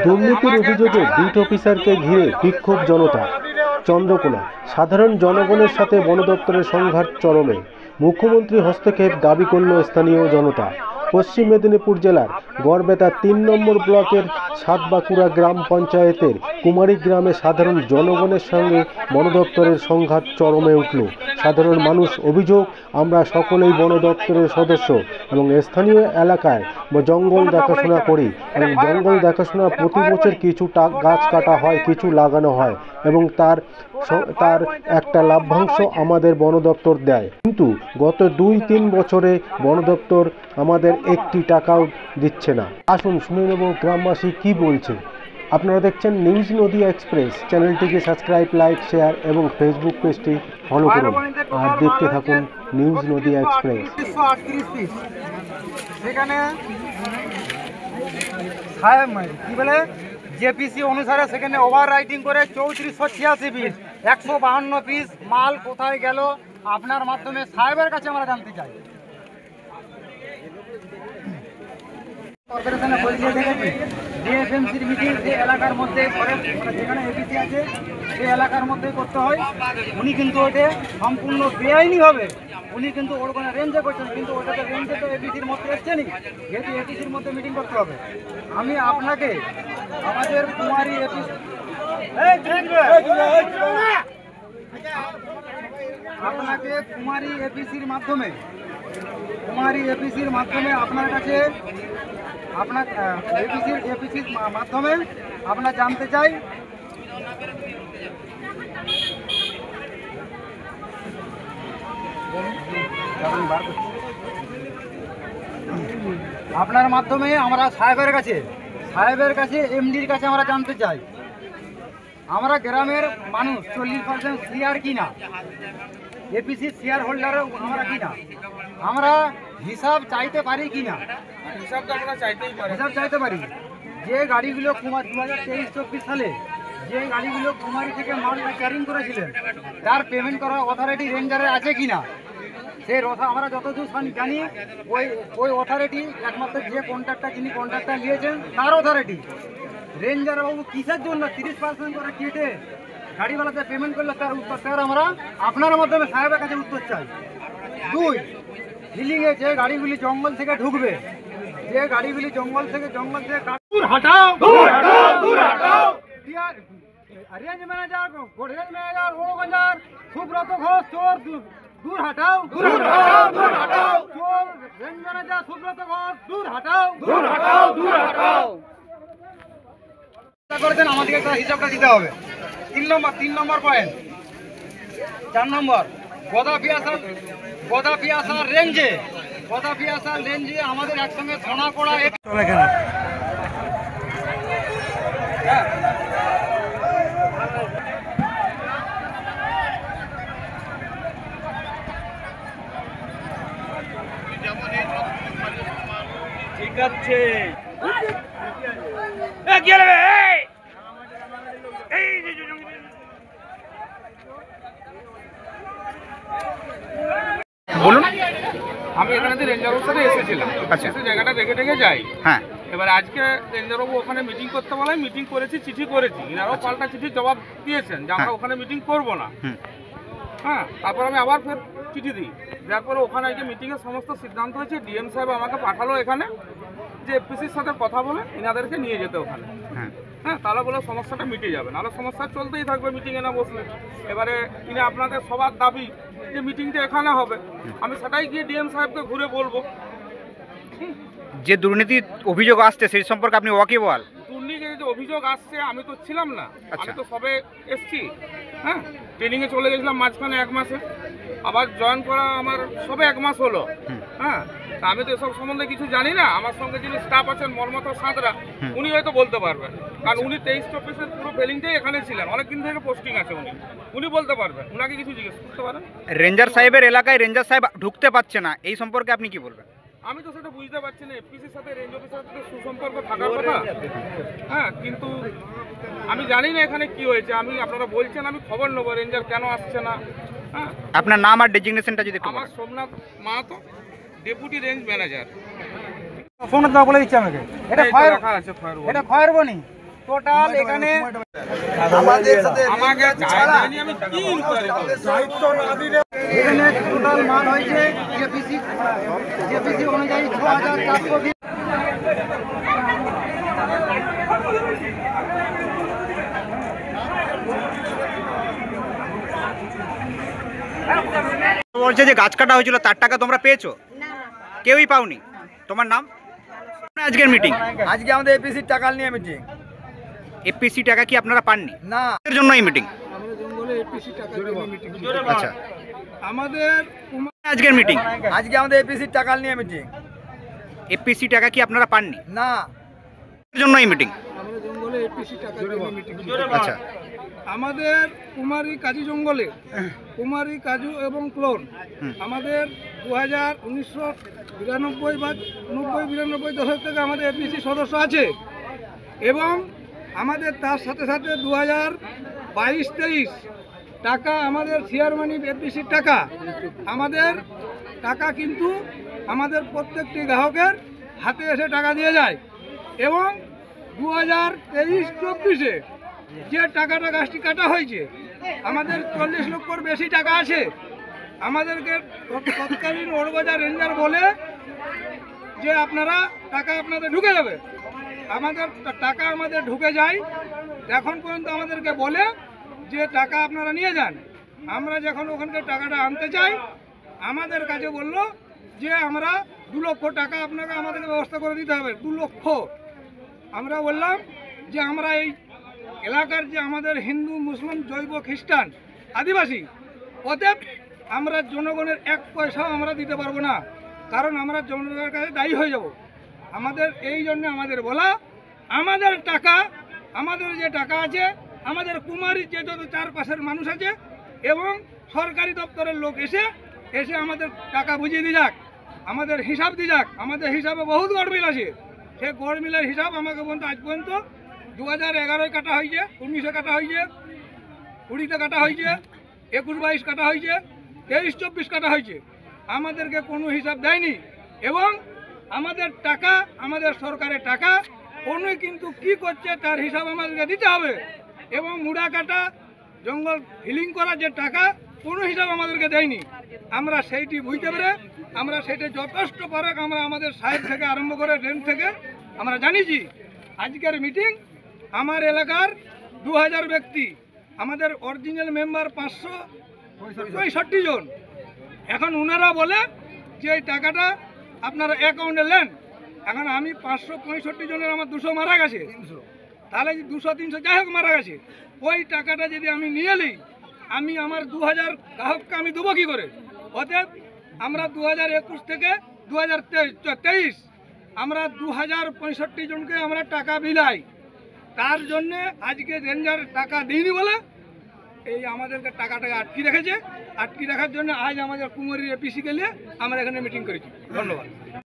দুর্নীতির অভিযোগে বিট অফিসারকে ঘিরে বিক্ষোভ জনতা। চন্দ্রকোনা সাধারণ জনগণের সাথে বন দপ্তরের সংঘাত চরমে, মুখ্যমন্ত্রী হস্তক্ষেপ দাবি করল স্থানীয় জনতা। পশ্চিম মেদিনীপুর জেলার গড়বেতা ৩ নম্বর ব্লকের সাতবাঁকুড়া গ্রাম পঞ্চায়েতের কুমারী গ্রামে সাধারণ জনগণের সঙ্গে বন দপ্তরের সংঘাত চরমে উঠল। সাধারণ মানুষ অভিযোগ, আমরা সকলেই বন দপ্তরের সদস্য এবং স্থানীয় এলাকায় জঙ্গল দেখাশোনা করি এবং জঙ্গল দেখাশোনা প্রতি বছর কিছু গাছ কাটা হয়, কিছু লাগানো হয় এবং তার একটা লাভ্যাংশ আমাদের বন দপ্তর দেয়। কিন্তু গত 2-3 বছরে বন দপ্তর আমাদের একটি টাকাও দিচ্ছে না। আসুন শুনে নেব গ্রামবাসী কি বলছে। আপনারা দেখছেন নিউজ নদিয়া এক্সপ্রেস। চ্যানেলটিকে সাবস্ক্রাইব, লাইক, শেয়ার এবং ফেসবুক পেজটি ফলো করুন আর দেখতে থাকুন নিউজ নদিয়া এক্সপ্রেস। সেখানে কি বলে জেপিসি অনুসারে সেখানে ওভার রাইটিং করে 3486 পিস 152 পিস মাল কোথায় গেল আপনার মাধ্যমে সাহেবের কাছে আমরা জানতে চাই। কর্পোরেশনে বলছে দেখেছি ডিএফএমসির মিটিং যে এলাকার মধ্যে যেখানে এপিসি আছে সেই এলাকার মধ্যে করতে হয়। উনি কিন্তু ওটা সম্পূর্ণ বেআইনি হবে, উনি কিন্তু ওর কোনো রেঞ্জে করছেন, কিন্তু ওটাতে রেঞ্জে তো এপিসির মধ্যে এসছেনি, যেহেতু এপিসির মধ্যে মিটিং করতে হবে। আমি আপনাকে আমাদের কুমারী এপিসির মাধ্যমে আপনার কাছে এপিসির মাধ্যমে আমরা জানতে চাই আপনার মাধ্যমে আমরা সাহেবের কাছে এমডির কাছে আমরা জানতে চাই আমরা গ্রামের মানুষ 40% শেয়ার কিনা, এপিসি শেয়ার হোল্ডারও আমরা কিনা, আমরা হিসাব চাইতে পারি কিনা। হিসাব চাইতে পারি। যে গাড়িগুলো 2023-24 সালে যে গাড়িগুলো কুমারী থেকে মাল ক্যারিং করেছিলেন তার পেমেন্ট করার অথরিটি রেঞ্জারের আছে কিনা, সেই আমরা যতদূর জানি ওই অথরিটি একমাত্র যে যিনি কন্ট্রাক্টটা নিয়েছেন তার অথরিটি। রেঞ্জার বাবু কিসের জন্য 30% করে কেটে গাড়িওয়ালাতে পেমেন্ট করলে তার উত্তর স্যার আমরা আপনার মাধ্যমে সাহেবের কাছে উত্তর চাই। 2, হিলিংয়ে যে গাড়িগুলি জঙ্গল থেকে ঢুকবে, যে গাড়িগুলি জঙ্গল থেকে হটাও রেঞ্জ ম্যানেজার বড়গঞ্জার সুব্রত ঘোষ চোর দূর হাটাও চোর রেঞ্জ ম্যানেজার সুব্রত ঘোষ দূর হাটাও করেছেন। আমাদেরকে একটা হিসাবটা দিতে হবে। 3 নম্বর পয়েন্ট। 4 নম্বর গদাপিয়াসার রেঞ্জে আমাদের একসঙ্গে থানা করা চলে কেন ঠিক আছে। বলুন। আমি এখানে রেঞ্জার অফিসারে এসেছিলাম, আচ্ছা, জায়গাটা দেখে যাই। হ্যাঁ, এবার আজকে রেঞ্জারবাবু ওখানে মিটিং করতে বলে মিটিং করেছি, চিঠি করেছি, এনারাও পাল্টা চিঠি জবাব দিয়েছেন যে আমরা ওখানে মিটিং করব না। হ্যাঁ, তারপর আমি আবার ফের চিঠি দিই, যার পরে ওখানে যে মিটিংয়ের সমস্ত সিদ্ধান্ত হয়েছে ডিএম সাহেব আমাকে পাঠালো এখানে যে এপিসির সাথে কথা বলে এনাদেরকে নিয়ে যেতে ওখানে। হ্যাঁ, তাহলে বলে সমস্যাটা মিটে যাবে, নাহলে সমস্যা চলতেই থাকবে মিটিংয়ে না বসলে। এবারে তিনি আপনাদের সবার দাবি যে মিটিংটা এখানে হবে, আমি সেটাই গিয়ে ডিএম সাহেবকে ঘুরে বলবো। যে দুর্নীতির অভিযোগ আসছে সেই সম্পর্কে আপনি ওয়াকিবহাল? দুর্নীতির যে অভিযোগ আসছে আমি তো ছিলাম না, আমি তো সবে এসছি। হ্যাঁ, ট্রেনিংয়ে চলে গেছিলাম মাঝখানে 1 মাসে, আবার জয়েন করা আমার সবে 1 মাস হলো। হ্যাঁ, তা আমি তো এসব সম্বন্ধে কিছু জানি না। আমার সঙ্গে যিনি স্টাফ আছেন মর্মত সাঁতরা, উনি হয়তো বলতে পারবেন, কারণ উনি 23-24 পুরো ফেলিংটাই এখানে ছিলেন, অনেকদিন থেকে পোস্টিং আছে উনি বলতে পারবেন, উনাকে কিছু জিজ্ঞেস করতে পারেন। রেঞ্জার সাহেবের এলাকায় রেঞ্জার সাহেব ঢুকতে পারছে না, এই সম্পর্কে আপনি কি বলবেন? আমি তো সেটা বুঝতে পারছি না। এফপিসির সাথে রেঞ্জ অফিসারের সাথে সুসম্পর্ক থাকার কথা। হ্যাঁ, কিন্তু আমি জানি না এখানে কি হয়েছে। আপনারা বলছেন, আমি খবর নেবো রেঞ্জার কেন আসছে না। হ্যাঁ, আপনার নাম আর ডেজিগনেশনটা যদি? আমার Somnath Mahato, deputy range manager. Somnath বাবু বলে দিচ্ছে আমাকে। এটা খয়েরবনি, টোটাল এখানে আমাকে জায়গায় আমি কি inquiry করব? এখানে টোটাল মান হয়েছে জেপিসি অনুযায়ী 6420। বলছে যে গাছ কাটা হয়েছিল তার টাকা তোমরা পেয়েছো? কেউই পাওনি। তোমার নাম? আজকের মিটিং, আজকে আমাদের এপিসির টাকা নিয়ে মিটিং। এপিসি টাকা কি আপনারা পাননি? না, এর জন্য এই মিটিং। আচ্ছা, আমাদের আজকের মিটিং, আজকে আমাদের এপিসির টাকা নিয়ে মিটিং। এপিসি টাকা কি আপনারা পাননি? না, এর জন্য এই মিটিং। আচ্ছা, আমাদের কুমারী কাজু জঙ্গলে কুমারী কাজু এবং ক্লোন আমাদের 1992 বা 90-92 দশক থেকে আমাদের এপিসি সদস্য আছে এবং আমাদের তার সাথে সাথে 2022-23 টাকা আমাদের শেয়ার মানি এপিসির টাকা আমাদের টাকা কিন্তু আমাদের প্রত্যেকটি গ্রাহকের হাতে এসে টাকা দিয়ে যায় এবং 2023-24-এ যে টাকাটা গাছটি কাটা হয়েছে আমাদের 40 লক্ষর বেশি টাকা আছে। আমাদেরকে তৎকালীন ওড়বাজার রেঞ্জার বলে যে আপনারা টাকা আপনাদের ঢুকে যাবে, আমাদের টাকা আমাদের ঢুকে যায়। এখন পর্যন্ত আমাদেরকে বলে যে টাকা আপনারা নিয়ে যান। আমরা যখন ওখানকার টাকাটা আনতে চাই আমাদের কাছে বললো যে আমরা 2 লক্ষ টাকা আপনাকে আমাদেরকে ব্যবস্থা করে দিতে হবে। 2 লক্ষ। আমরা বললাম যে আমরা এই এলাকার যে আমাদের হিন্দু মুসলিম জৈব খ্রিস্টান আদিবাসী অতএব আমরা জনগণের 1 পয়সাও আমরা দিতে পারবো না, কারণ আমরা জনগণের কাছে দায়ী হয়ে যাব। আমাদের এই জন্য আমাদের বলা আমাদের টাকা, আমাদের যে টাকা আছে আমাদের কুমারীর যে যত চারপাশের মানুষ আছে এবং সরকারি দপ্তরের লোক এসে আমাদের টাকা বুঝিয়ে দিয়ে যাক, আমাদের হিসাব দিয়ে যাক। আমাদের হিসাবে বহুত গড়মিল আছে, সেই গড়মিলের হিসাব আমাকে পর্যন্ত আজ পর্যন্ত 2011 কাটা হয়েছে, 19-এ কাটা হয়েছে, 20-তে কাটা হয়েছে, 21-22 কাটা হয়েছে, 23-24 কাটা হয়েছে। আমাদেরকে কোনো হিসাব দেয়নি এবং আমাদের টাকা, আমাদের সরকারের টাকা কোনো কিন্তু কি করছে তার হিসাব আমাদেরকে দিতে হবে এবং মুড়া কাটা জঙ্গল হিলিং করা যে টাকা কোনো হিসাব আমাদেরকে দেয়নি। আমরা সেইটি বুঝতে পেরে আমরা সেটা যথেষ্ট পারে আমরা আমাদের সাহেব থেকে আরম্ভ করে রেঞ্জ থেকে আমরা জানিয়েছি। আজকের মিটিং আমার এলাকার 2000 ব্যক্তি, আমাদের অরিজিনাল মেম্বার 565 জন। এখন ওনারা বলে যে এই টাকাটা আপনারা অ্যাকাউন্টে নেন। এখন আমি 565 জনের আমার 200 মারা গেছে, তাহলে 200-300 যাই হোক মারা গেছে, ওই টাকাটা যদি আমি নিয়ে নিই আমি আমার 2000 গ্রাহককে আমি দেবো কী করে? অতএব আমরা 2021 থেকে 2023 আমরা 2065 জনকে আমরা টাকা বিলাই। তার জন্যে আজকে রেঞ্জার টাকা দিইনি বলে এই আমাদেরকে টাকাটা আটকে রেখেছে। আটকে রাখার জন্য আজ আমাদের কুমারীর এপিসি গেলে আমরা এখানে মিটিং করেছি। ধন্যবাদ।